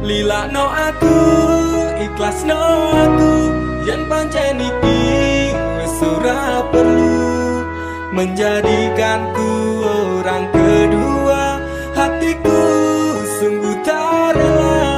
Lilakno aku, ikhlasno aku, yen pancen iki wis ora perlu menjadikanku orang kedua. Hatiku sungguh tak rela.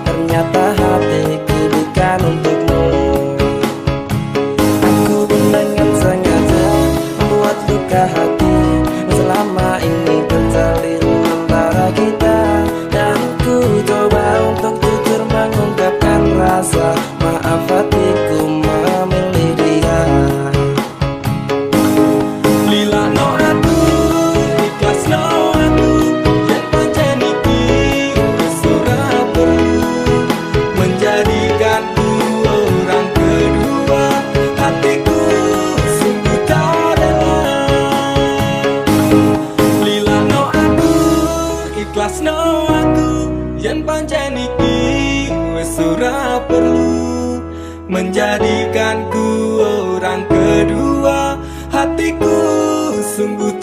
Ternyata hatiku bukan untukmu. Aku pun dengan sengaja membuat luka hati selama ini terjalin antara kita. Dan ku coba untuk jujur mengungkapkan rasa maaf, hatiku memilih dia. Lilakno aku, ikhlasno aku, yen pancen iki wis ora perlu menjadikanku orang kedua. Hatiku sungguh tak rela. Lilakno aku, ikhlasno aku, yen pancen iki wis ora perlu menjadikanku orang kedua. Hatiku sungguh